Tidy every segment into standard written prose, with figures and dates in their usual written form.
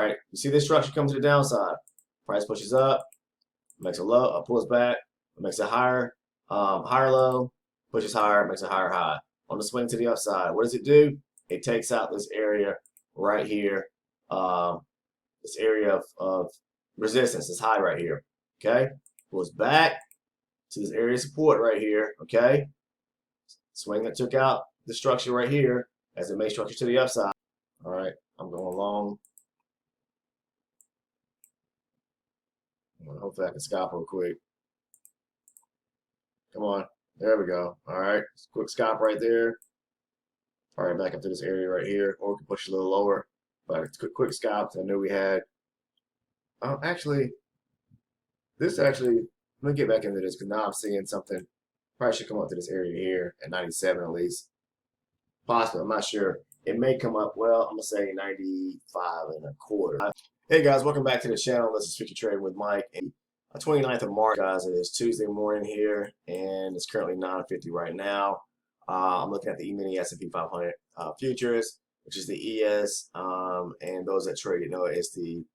right, you see this structure come to the downside. Price pushes up, makes a low, pulls back, makes a higher, higher low, pushes higher, makes a higher high. On the swing to the upside, what does it do? It takes out this area right here, this area of resistance, this high right here. Okay, pulls back to this area of support right here. Okay, swing that took out the structure right here as it makes structure to the upside. All right, I'm going long. Hopefully I can scalp real quick. Come on, there we go. All right, quick scalp right there. All right, back up to this area right here, or we can push a little lower. But quick scalp. I knew we had. Actually, this actually. Let me get back into this because now I'm seeing something. Probably should come up to this area here at 97 at least. Possibly, I'm not sure. It may come up. Well, I'm gonna say 95.25. Hey guys, welcome back to the channel. This is Future Trading with Mike. And 29th of March, guys. It is Tuesday morning here, and it's currently 9:50 right now. I'm looking at the emini S&P 500 futures, which is the ES, and those that trade, it's the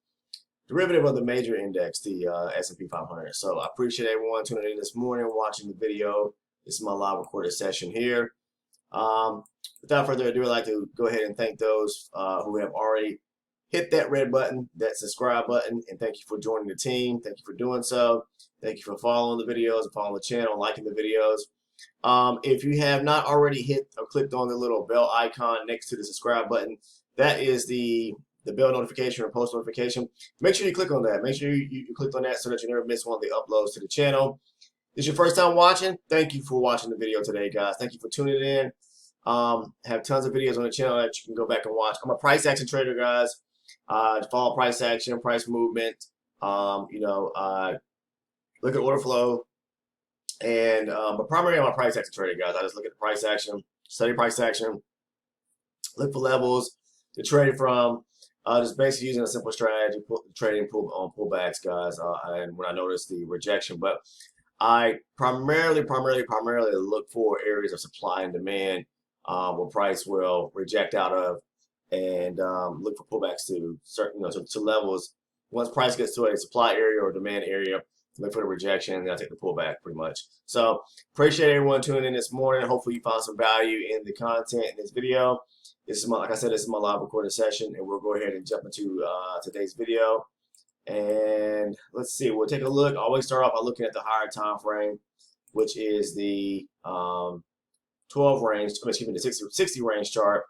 derivative of the major index, the S&P 500. So I appreciate everyone tuning in this morning, watching the video. This is my live recorded session here. Without further ado, I'd like to go ahead and thank those who have already hit that red button, that subscribe button, and thank you for joining the team. Thank you for doing so. Thank you for following the videos and following the channel, liking the videos. If you have not already hit or clicked on the little bell icon next to the subscribe button, that is the bell notification or post notification. Make sure you click on that. Make sure you click on that so that you never miss one of the uploads to the channel. If it's your first time watching, thank you for watching the video today, guys. Thank you for tuning in. Have tons of videos on the channel that you can go back and watch. I'm a price action trader, guys. Follow price action, price movement. Look at order flow. And but primarily I'm a price action trader, guys. I just look at the price action, study price action, look for levels to trade from. Just basically using a simple strategy, trading pullbacks, guys. And when I notice the rejection, but I primarily look for areas of supply and demand where price will reject out of, and look for pullbacks to certain, to levels. Once price gets to a supply area or demand area, look for the rejection, and then I take the pullback pretty much. So appreciate everyone tuning in this morning. Hopefully you found some value in the content in this video. This is like I said, this is my live recorded session, and we'll go ahead and jump into today's video. And let's see, we'll take a look. I always start off by looking at the higher time frame, which is the 12 range, excuse me, the 60 range chart.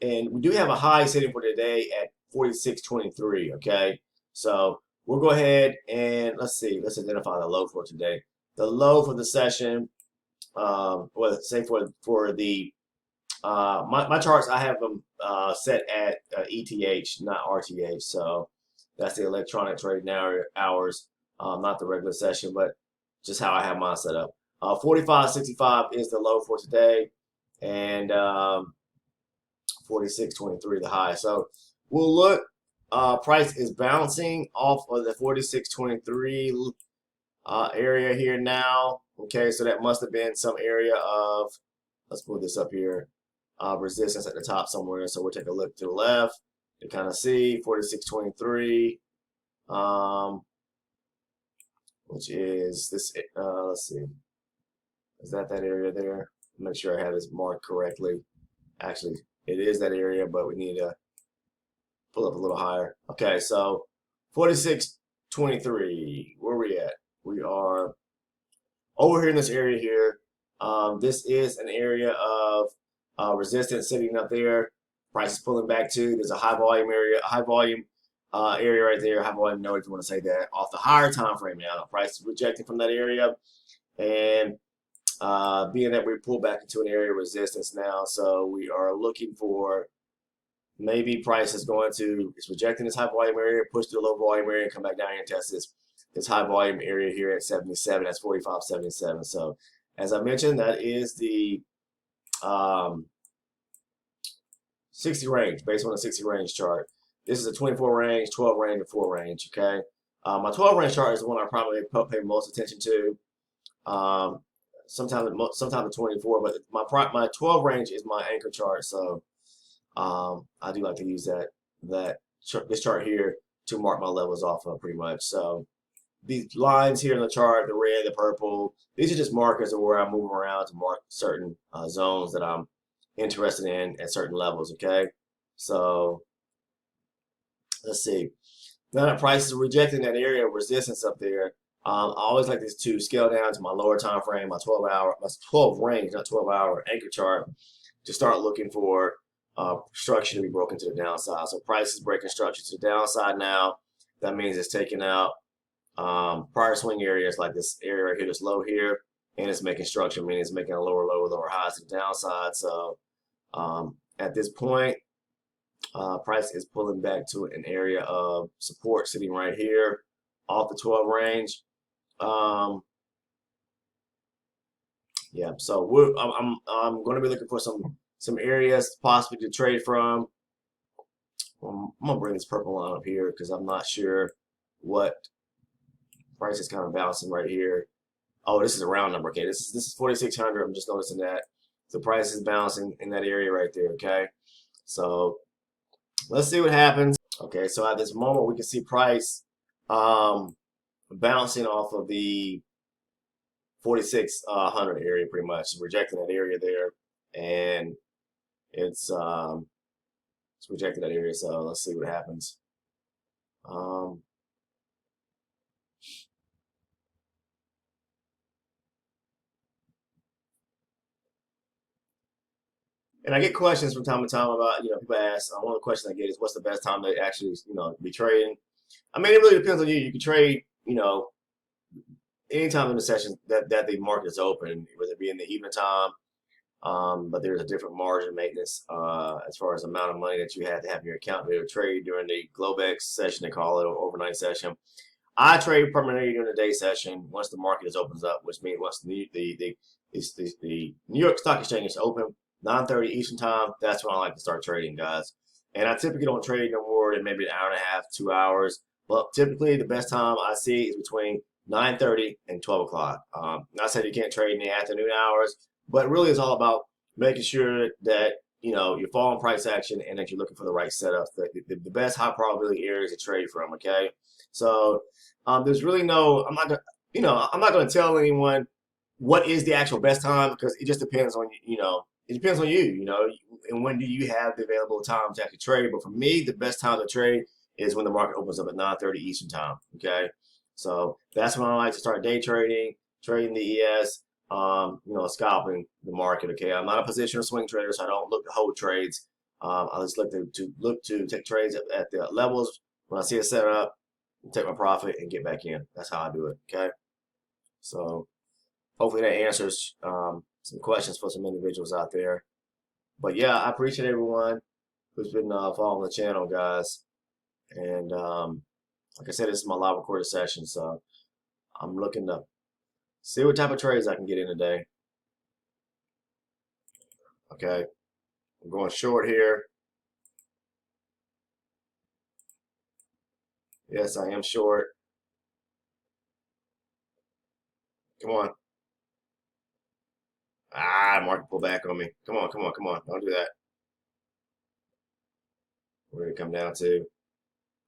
And we do have a high sitting for today at 46.23. Okay, so we'll go ahead and let's identify the low for today. The low for the session, well, say for the my charts, I have them set at ETH, not RTH. So that's the electronic trading hours, not the regular session, but just how I have mine set up. 45.65 is the low for today, and 46.23 the high. So we'll look. Price is bouncing off of the 46.23 area here now. Okay, so that must have been some area of, let's move this up here, resistance at the top somewhere. So we'll take a look to the left to kind of see 46.23, which is this. Let's see, is that area there? Make sure I have this marked correctly. Actually, it is that area, but we need to pull up a little higher. Okay, so 46.23. Where are we at? We are over here in this area here. This is an area of resistance sitting up there. Price is pulling back to. There's a high volume area, area right there. High volume node, if you want to say that. Off the higher time frame now, the price is rejecting from that area, and being that we pull back into an area of resistance now, so we are looking for maybe price is it's rejecting this high volume area, push to the low volume area, and come back down here and test this high volume area here at 77. That's 45.77. So as I mentioned, that is the 60 range, based on the 60 range chart. This is a 24 range, 12 range, and 4 range. Okay, my 12 range chart is the one I probably pay most attention to. Sometimes the 24, but my 12 range is my anchor chart. So I do like to use that this chart here to mark my levels off of pretty much. So these lines here in the chart, the red, the purple, these are just markers of where I'm moving around to mark certain zones that I'm interested in at certain levels, okay? So let's see. Now that price is rejecting that area of resistance up there, I always like this to scale down to my lower time frame, my 12 range, not 12-hour anchor chart, to start looking for structure to be broken to the downside. So price is breaking structure to the downside now. That means it's taking out prior swing areas like this area right here, this low here, and it's making structure, meaning it's making a lower low, lower highs to the downside. So at this point, price is pulling back to an area of support sitting right here off the 12 range. Yeah, so I'm going to be looking for some areas possibly to trade from. I'm gonna bring this purple line up here because I'm not sure what price is kind of bouncing right here. Oh, this is a round number. Okay, this is 4,600. I'm just noticing that the price is bouncing in that area right there. Okay, so let's see what happens. Okay, so at this moment we can see price bouncing off of the 4,600 area, pretty much rejecting that area there, and it's rejecting that area. So let's see what happens. And I get questions from time to time about, people ask, one of the questions I get is what's the best time to actually, be trading? I mean, it really depends on you. You can trade, anytime in the session that the market is open, whether it be in the evening time, but there's a different margin maintenance as far as the amount of money that you have to have in your account to be able to trade during the Globex session, they call it, or overnight session. I trade primarily during the day session once the market is opens up, which means once the New York Stock Exchange is open, 9:30 Eastern time, that's when I like to start trading, guys. And I typically don't trade no more than maybe an hour and a half, 2 hours. But typically the best time I see is between 9:30 and 12 o'clock. Not saying you can't trade in the afternoon hours, but really it's all about making sure that you're following price action and that you're looking for the right setups, the best high probability areas to trade from. Okay, so there's really no, I'm not gonna tell anyone what is the actual best time because it just depends on it depends on you, and when do you have the available time to actually trade. But for me, the best time to trade is when the market opens up at 9:30 Eastern time. Okay, so that's when I like to start day trading the ES, scalping the market. Okay, I'm not a positional swing trader, so I don't look to hold trades. I just look to take trades at the levels when I see it set up, take my profit and get back in. That's how I do it. Okay, so hopefully that answers some questions for some individuals out there. But yeah, I appreciate everyone who's been following the channel, guys. And like I said, this is my live recorded session, so I'm looking to see what type of trades I can get in today. Okay, I'm going short here. Yes, I am short. Come on. Market pull back on me. Come on, come on, come on. Don't do that. Where did it come down to?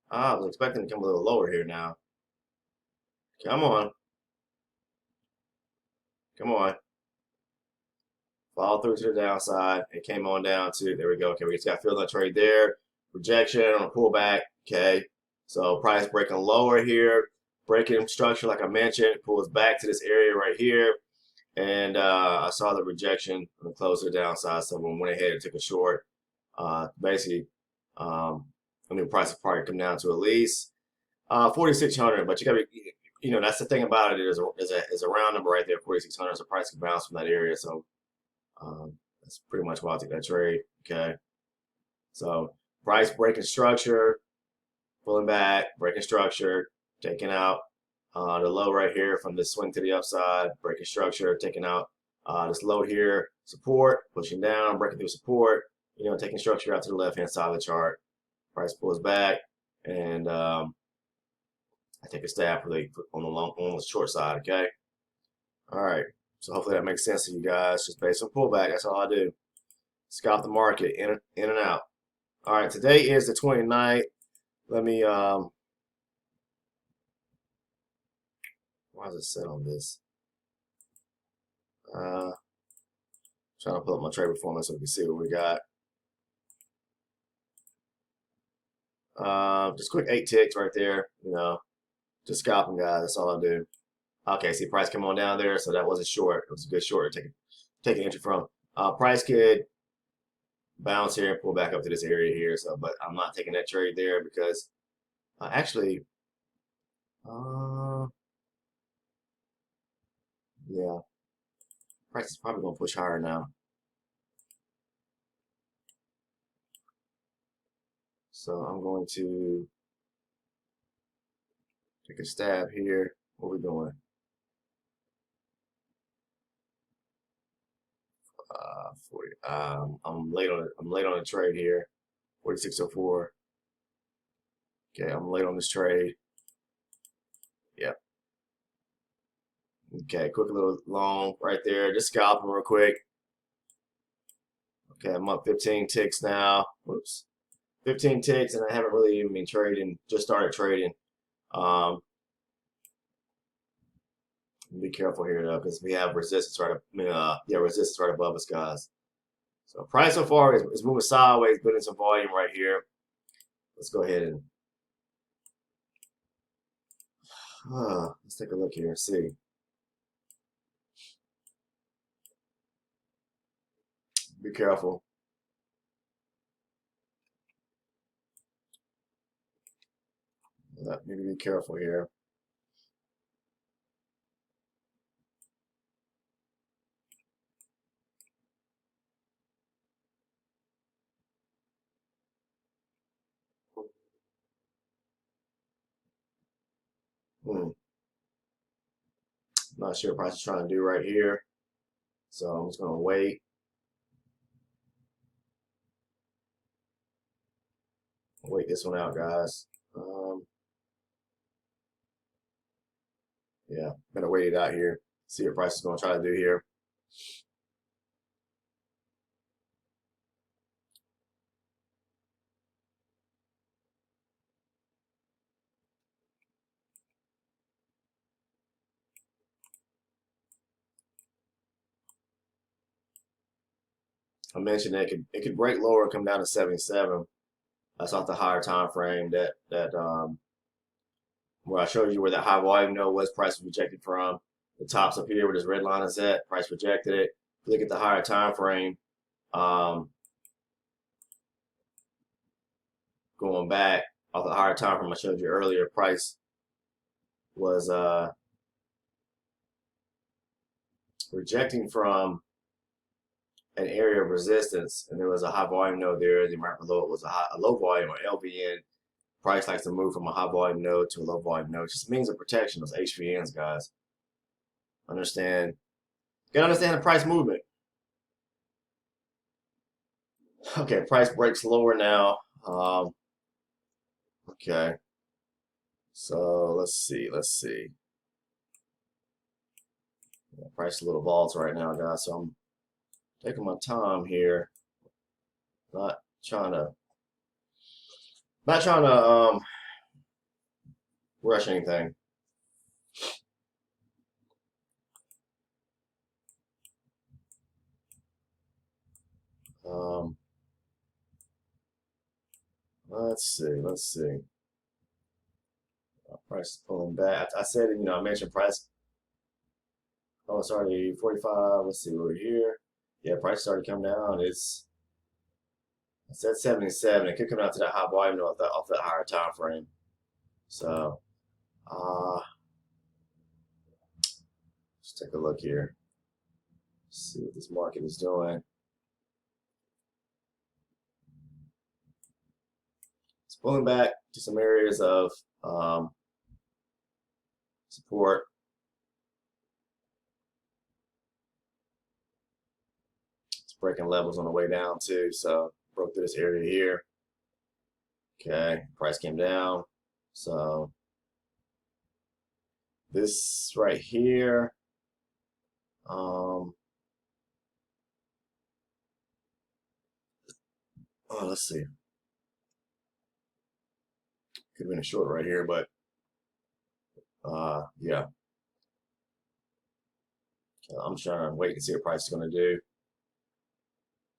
I was expecting to come a little lower here now. Come on. Come on. Fall through to the downside. It came on down to, there we go. Okay, we just got filled that trade there. Rejection on a pullback. Okay. So price breaking lower here. Breaking structure like I mentioned. Pulls back to this area right here. And I saw the rejection on the close to the downside. So when went ahead and took a short. Basically, I knew the price will probably come down to at least 4,600. But you got to be, that's the thing about it is a round number right there, 4,600. So price can bounce from that area. So that's pretty much why I took that trade. Okay. So price breaking structure, pulling back, breaking structure, taking out the low right here from this swing to the upside, breaking structure, taking out this low here, support, pushing down, breaking through support, taking structure out to the left-hand side of the chart. Price pulls back, and I take a stab on the short side, okay? All right, so hopefully that makes sense to you guys. Just based on pullback, that's all I do. Scalp the market, in and out. All right, today is the 29th let me why is it set on this? Trying to pull up my trade performance so we can see what we got. Just quick 8 ticks right there. You know, just scalping, guys. That's all I do. Okay, see price come on down there, so that wasn't short. It was a good short to take an entry from. Price could bounce here and pull back up to this area here. So, but I'm not taking that trade there because actually, uh, yeah, price is probably gonna push higher now. So I'm going to take a stab here. What are we doing? 40. I'm late on it. I'm late on the trade here. 46.04. Okay, I'm late on this trade. Yep. Okay, quick little long right there. Just scalping real quick. Okay, I'm up 15 ticks now. Whoops. 15 ticks, and I haven't really even been trading. Just started trading. Um, be careful here though, because we have resistance right up. Yeah, resistance right above us, guys. So price so far is moving sideways, building some volume right here. Let's go ahead and let's take a look here and see. Be careful. Need to be careful here. Hmm. Not sure what price is trying to do right here. So I'm just gonna wait. Wait this one out, guys. Yeah, better wait it out here. See what price is gonna try to do here. I mentioned that it could break lower and come down to 77. That's off the higher time frame that where I showed you where that high volume node was price was rejected from. The tops up here where this red line is at, price rejected it. If you look at the higher time frame, um, going back off the higher time frame I showed you earlier, price was rejecting from an area of resistance, and there was a high volume node there. And right below it was a low volume or LVN. Price likes to move from a high volume node to a low volume node. It just means a protection. Those HVNs, guys. Understand? You gotta understand the price movement. Okay, price breaks lower now. Okay, so let's see. Let's see. Price is a little volatile right now, guys. So I'm taking my time here. Not trying to, not trying to rush anything. Um, let's see. Let's see. Price is pulling back. I said, I mentioned price. Oh, sorry, 45. Let's see, we're here. Yeah, price started to come down. It's at 77. It could come down to that high volume off that higher time frame. So, let's take a look here. See what this market is doing. It's pulling back to some areas of support. It's breaking levels on the way down too. So broke through this area here. Okay, price came down. So this right here, oh, let's see. Could have been a short right here, but yeah. I'm trying to wait and see what price is going to do.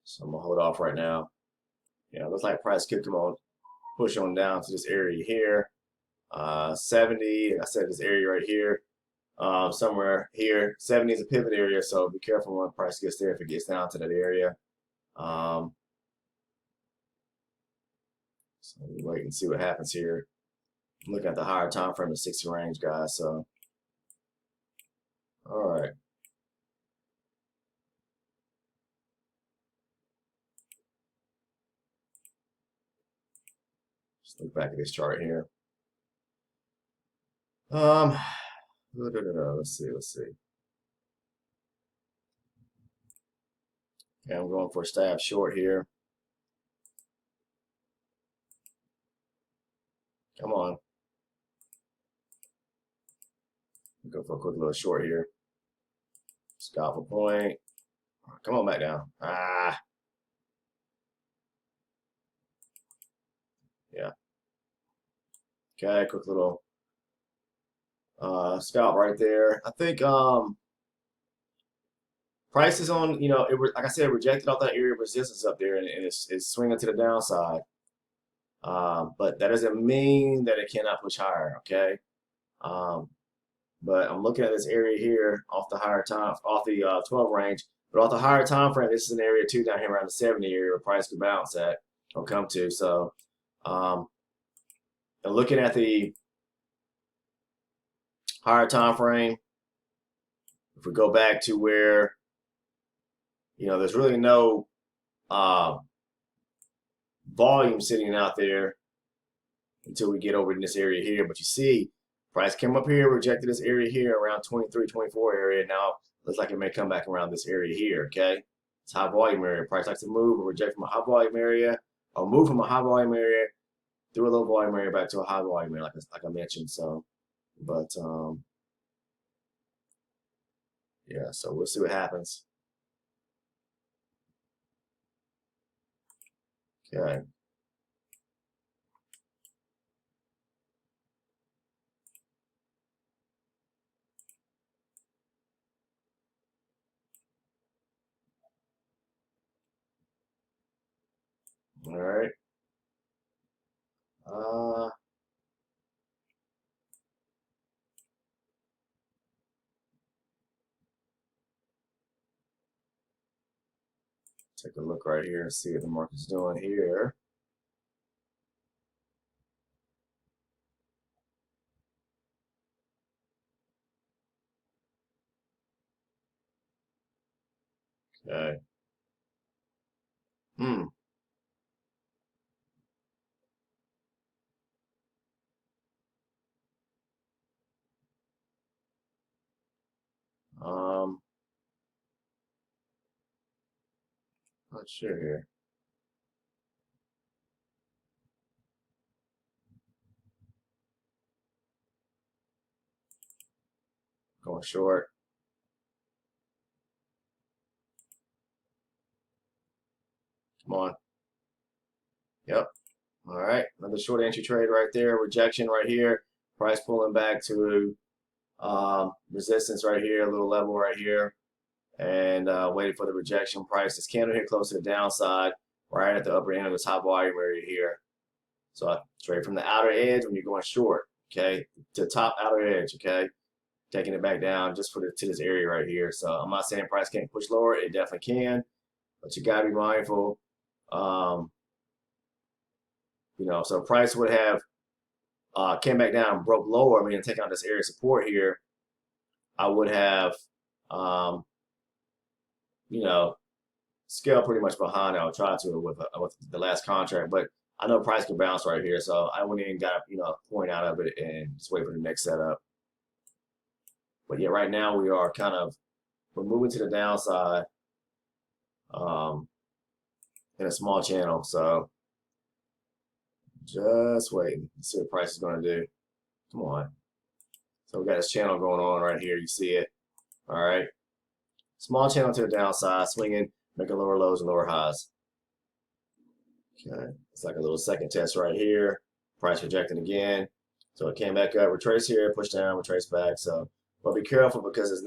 So I'm gonna hold off right now. Yeah, looks like price could come on, push on down to this area here. 70, I said this area right here. Somewhere here. 70 is a pivot area, so be careful when price gets there if it gets down to that area. So we wait and see what happens here. I'm looking at the higher time frame, the 60 range, guys. So, all right. Just look back at this chart here. Let's see. Yeah, I'm going for a stab short here. Come on. Go for a quick little short here. Scalp a point. Come on back down. Yeah. Okay, quick little scalp right there. I think price is on, it like I said, rejected off that area of resistance up there, and it's swinging to the downside. But that doesn't mean that it cannot push higher, okay? But I'm looking at this area here off the higher time, off the 12 range, but off the higher time frame, this is an area too down here around the 70 area where price could bounce at or come to. So, and looking at the higher time frame, if we go back to where, there's really no volume sitting out there until we get over in this area here. But you see, price came up here, rejected this area here around 23, 24 area. Now looks like it may come back around this area here, okay? It's high volume area. Price likes to move or reject from a high volume area or move from a high volume area through a low volume area back to a high volume area, like I mentioned. So, but yeah, so we'll see what happens. Okay. All right. Take a look right here and see what the market's doing here. Okay. Hmm. Um, not sure here. Going short. Come on. Yep. All right. Another short entry trade right there. Rejection right here. Price pulling back to resistance right here, a little level right here, and waiting for the rejection price. This candle here close to the downside, right at the upper end of this high volume area here. So I trade from the outer edge when you're going short, okay, to top outer edge, okay, taking it back down just to this area right here. So I'm not saying price can't push lower, it definitely can, but you gotta be mindful. So price would have came back down, broke lower. I mean, taking out this area of support here, I would have, scale pretty much behind. I'll try to with the last contract, but I know price can bounce right here, so I wouldn't even got point out of it and just wait for the next setup. But yeah, right now we're moving to the downside in a small channel, so just waiting to see what price is going to do. Come on. So we got this channel going on right here. You see it. All right. Small channel to the downside, swinging, making lower lows and lower highs. Okay. It's like a little second test right here. Price rejecting again. So it came back up, retrace here, push down, retrace back. So, but be careful because it's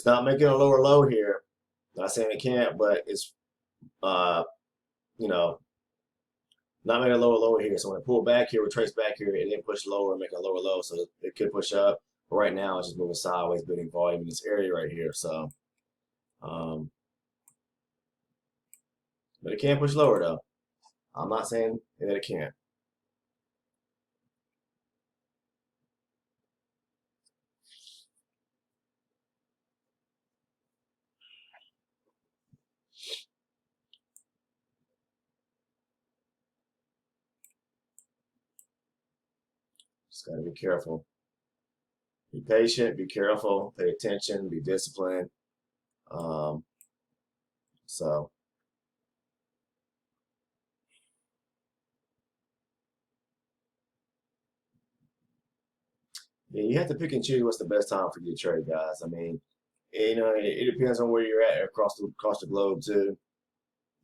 not making a lower low here. Not saying it can't, but it's uh, you know, not making a lower low here. So when it pulled back here, retrace back here, it didn't push lower, make a lower low. So it could push up. But right now it's just moving sideways, building volume in this area right here. So um, but it can't push lower though. I'm not saying that it can't. Just gotta be careful. Be patient, be careful, pay attention, be disciplined. Um, so yeah, you have to pick and choose what's the best time for you to trade, guys. I mean, it depends on where you're at across the globe too.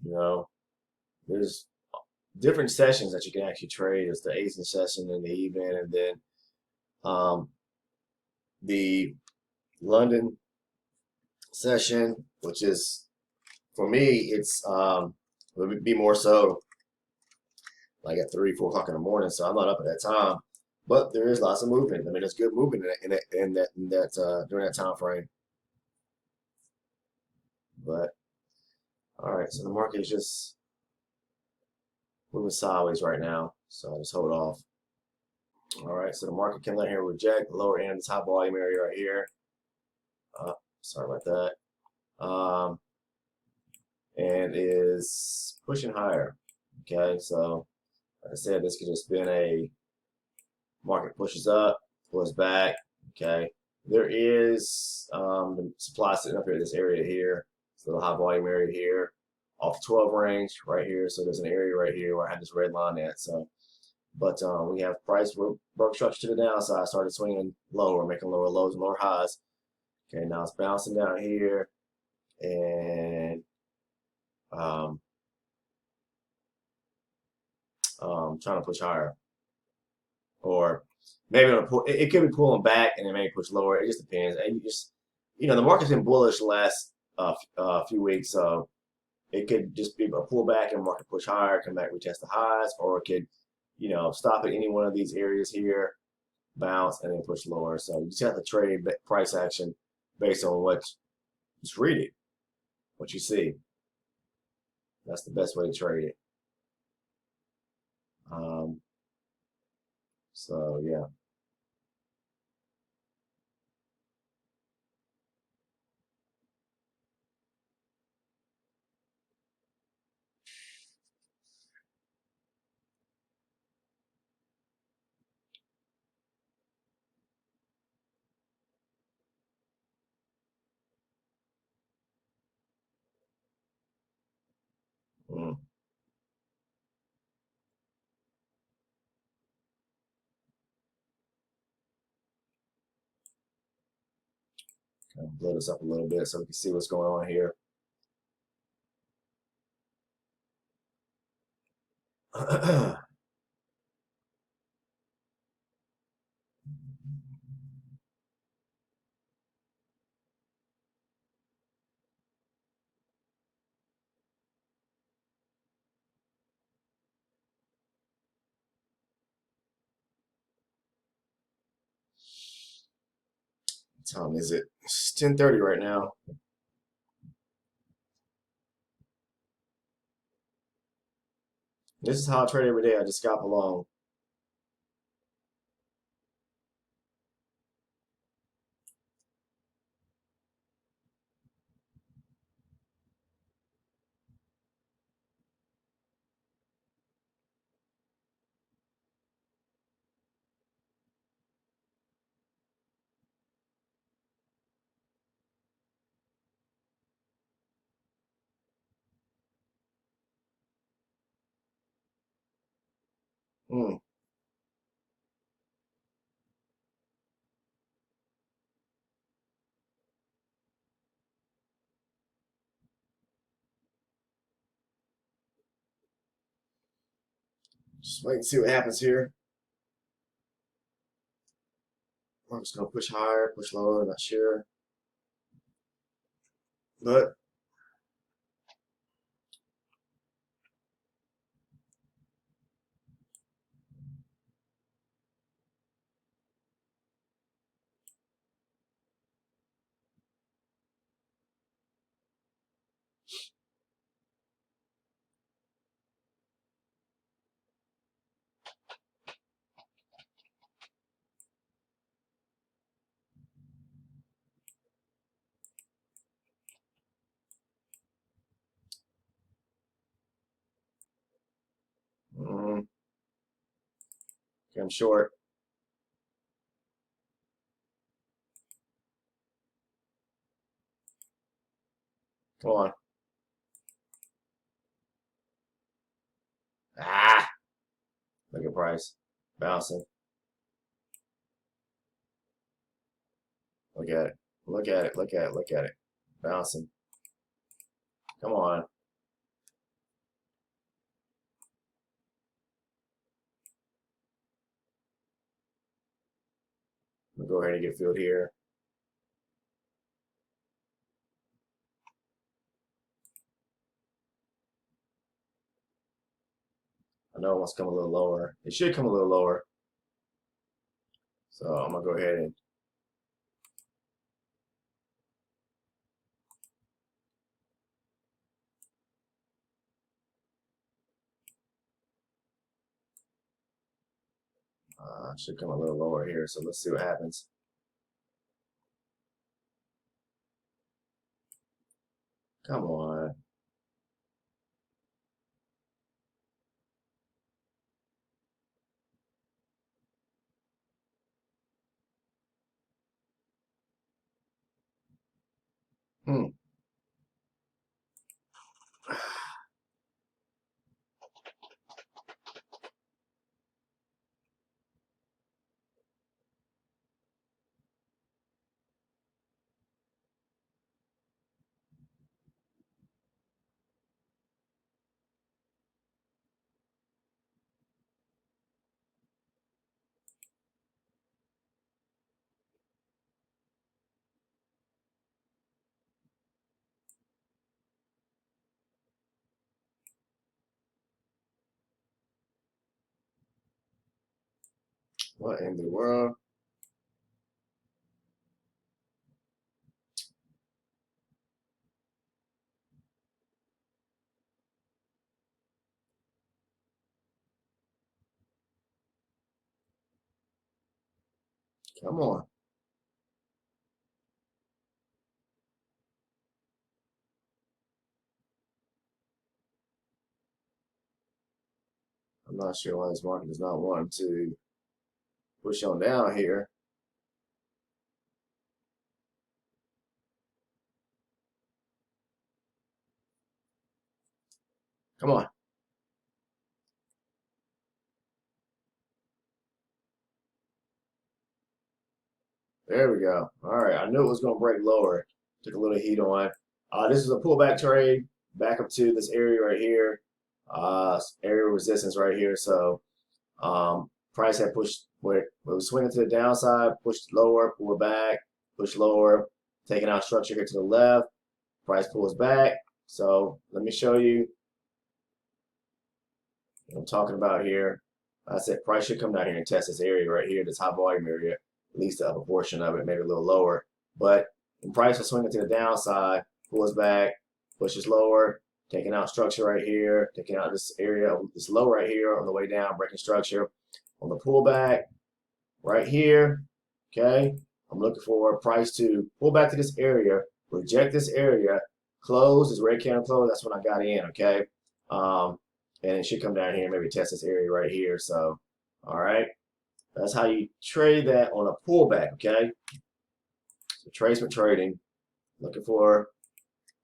You know, there's different sessions that you can actually trade. It's the Asian session and the even, and then um, the London session, which is for me, it would be more so like at 3, 4 o'clock in the morning. So I'm not up at that time, but there is lots of movement. I mean, there's good movement in that during that time frame. But all right, so the market is just moving sideways right now. So I just hold off. All right, so the market came down here, reject the lower end, this high volume area right here. Sorry about that. And is pushing higher. Okay, so like I said, this could just been a market pushes up, pulls back. Okay, there is the supply sitting up here, this area here, this little high volume area here, off the 12 range right here. So there's an area right here where I have this red line at. So, but we have price broke structure to the downside, started swinging lower, making lower lows and lower highs. Okay, now it's bouncing down here and um, trying to push higher, or maybe on it could be pulling back and it may push lower. It just depends. And the market's been bullish the last few weeks, so it could just be a pullback and market push higher, come back, retest the highs, or it could, stop at any one of these areas here, bounce, and then push lower. So you just have to trade price action based on what just read it, what you see. That's the best way to trade it. Um, so yeah. Mm. Kind of blow this up a little bit so we can see what's going on here. What time is it? It's 10:30 right now. This is how I trade every day. I just scalp along. Mm. Just wait and see what happens here. I'm just gonna push higher, push lower, not sure. But okay, I'm short. Come on. Ah, look at price bouncing. Look at it. Look at it. Look at it. Look at it. Bouncing. Come on. I'm gonna go ahead and get filled here. I know it wants to come a little lower. It should come a little lower. So I'm gonna go ahead and should come a little lower here. So let's see what happens. Come on. Hmm. What in the world? Come on. I'm not sure why this market does not want to push on down here. Come on. There we go. All right. I knew it was going to break lower. Took a little heat on. This is a pullback trade back up to this area right here. Area of resistance right here. So price had pushed where it was swinging to the downside, pushed lower, pulled back, pushed lower, taking out structure here to the left. Price pulls back. So let me show you what I'm talking about here. I said price should come down here and test this area right here, this high volume area, at least the upper portion of it, maybe a little lower. But when price was swinging to the downside, pulls back, pushes lower, taking out structure right here, taking out this area, this low right here on the way down, breaking structure. On the pullback right here, okay, I'm looking for price to pull back to this area, reject this area, close, this red candle close, that's when I got in, okay? And it should come down here, maybe test this area right here. So, all right, that's how you trade that on a pullback, okay? So tracement trading, looking for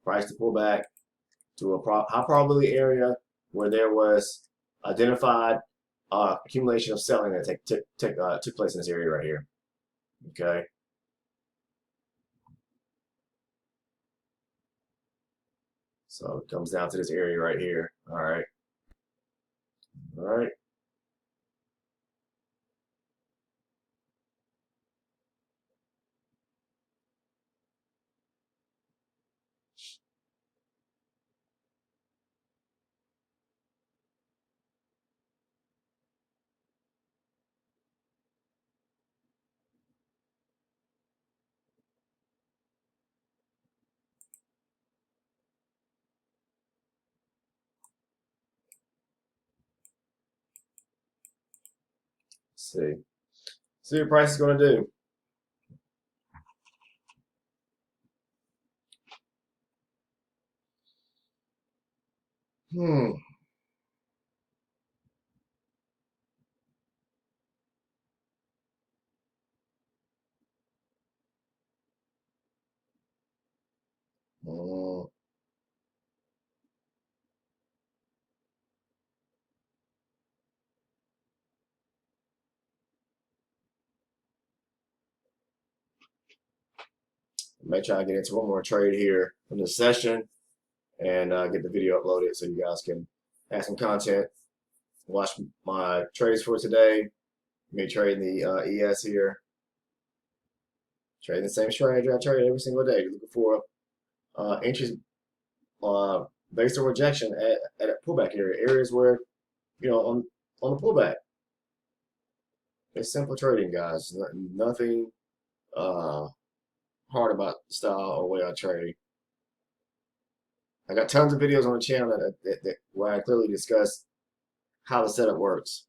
price to pull back to a high probability area where there was identified accumulation of selling that took place in this area right here, okay? So it comes down to this area right here, all right? All right. See what price is going to do. Hmm. Mm. May try to get into one more trade here in this session and get the video uploaded so you guys can have some content. Watch my trades for today. Me trading the ES here. Trading the same strategy I trade every single day. Looking for entries based on rejection at a pullback area. Areas where, on the pullback. It's simple trading, guys. Nothing hard about the style or way I trade. I got tons of videos on the channel where I clearly discuss how the setup works.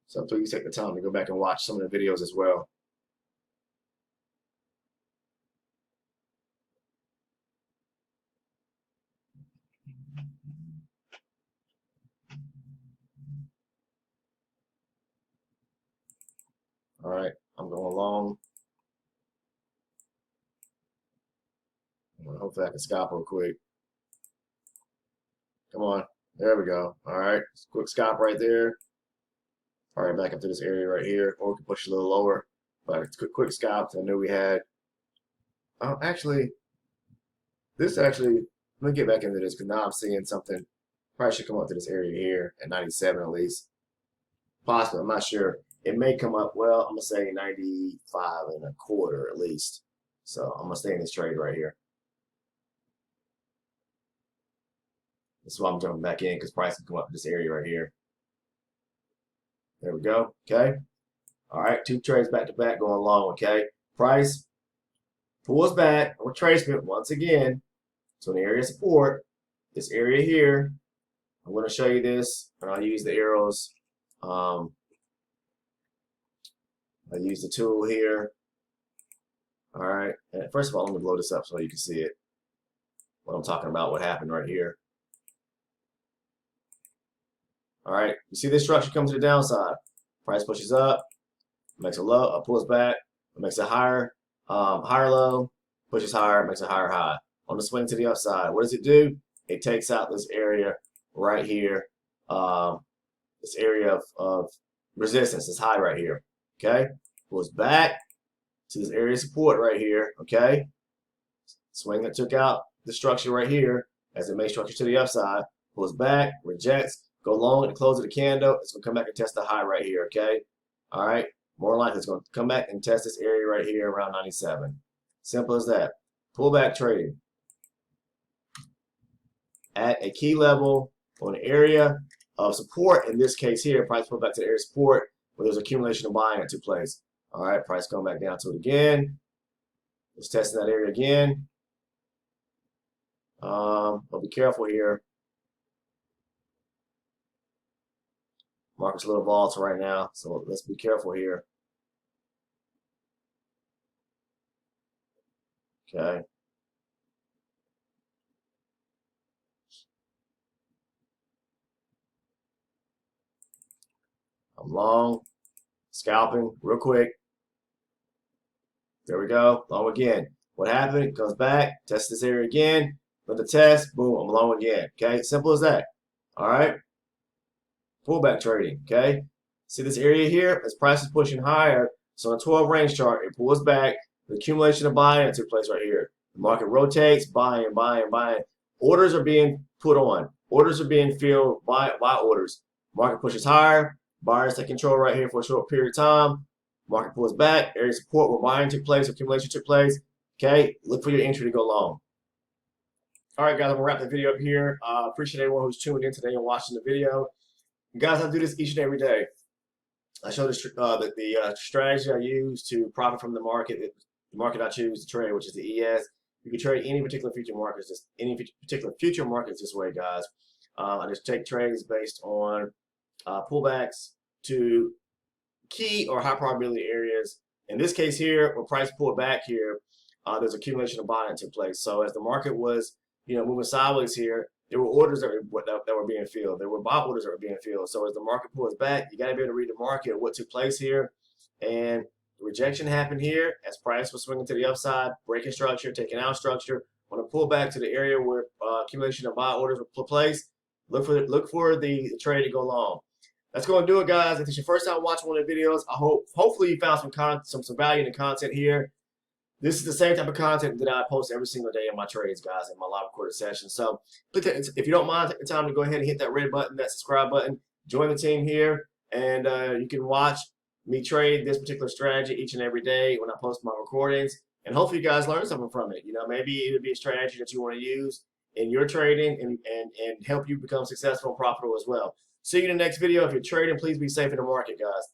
So please take the time to go back and watch some of the videos as well. All right, I'm going long. Hopefully I can scalp real quick. Come on. There we go. All right, quick scalp right there. All right, back up to this area right here, or we can push a little lower. But it's quick scalp. I knew we had. Actually, let me get back into this because now I'm seeing something. Probably should come up to this area here at 97 at least. Possibly, I'm not sure. It may come up, well, I'm going to say 95 and a quarter at least. So I'm going to stay in this trade right here. This is why I'm jumping back in because price can come up to this area right here. There we go. Okay. All right. 2 trades back to back going long. Okay. Price pulls back. Retracement once again. So in the area of support, this area here, I'm going to show you this, and I'll use the arrows. I use the tool here. All right. And first of all, let me blow this up so you can see it. What I'm talking about, what happened right here. All right. You see this structure comes to the downside. Price pushes up, makes a low, pulls back, makes a higher low, pushes higher, makes a higher high. On the swing to the upside, what does it do? It takes out this area right here, this area of resistance, this high right here. Okay, pulls back to this area of support right here. Okay, swing that took out the structure right here as it makes structure to the upside, pulls back, rejects, go long at the close of the candle. It's going to come back and test the high right here. Okay, all right, more likely it's going to come back and test this area right here around 97. Simple as that. Pullback trading at a key level on an area of support. In this case here, price pulled back to the area of support where there's accumulation of buying that took place. All right, price going back down to it again. It's testing that area again. But be careful here. Market's a little volatile right now, so let's be careful here. Okay. I'm long, scalping real quick. There we go, long again. What happened? It comes back, test this area again, let the test, boom, I'm long again. Okay, simple as that. All right, pullback trading. Okay, see this area here? As price is pushing higher, so on a 12 range chart, it pulls back. The accumulation of buying that took place right here. The market rotates, buying, buying, buying. Orders are being put on. Orders are being filled by orders. Market pushes higher. Buyers take control right here for a short period of time. Market pulls back. Area support where buying took place, accumulation took place. Okay, look for your entry to go long. All right, guys, I'm gonna wrap the video up here. Appreciate everyone who's tuned in today and watching the video. Guys, I do this each and every day. I show the strategy I use to profit from the market I choose to trade, which is the ES. You can trade any particular future markets, this way, guys. I just take trades based on pullbacks to key or high probability areas. In this case here, when price pulled back here, there's accumulation of buying that took place. So as the market was, moving sideways here, there were orders that were being filled. There were buy orders that were being filled. So as the market pulls back, you got to be able to read the market, what took place here. And the rejection happened here as price was swinging to the upside, breaking structure, taking out structure. When it pulled back to the area where accumulation of buy orders were placed, look for the trade to go long. That's going to do it, guys. If it's your first time watching one of the videos, hopefully you found some value in the content here. This is the same type of content that I post every single day in my trades, guys, in my live recorded sessions. So if you don't mind, take the time to go ahead and hit that red button, that subscribe button, join the team here, and you can watch me trade this particular strategy each and every day when I post my recordings. And hopefully you guys learn something from it. Maybe it'll be a strategy that you want to use in your trading and help you become successful and profitable as well. See you in the next video. If you're trading, please be safe in the market, guys.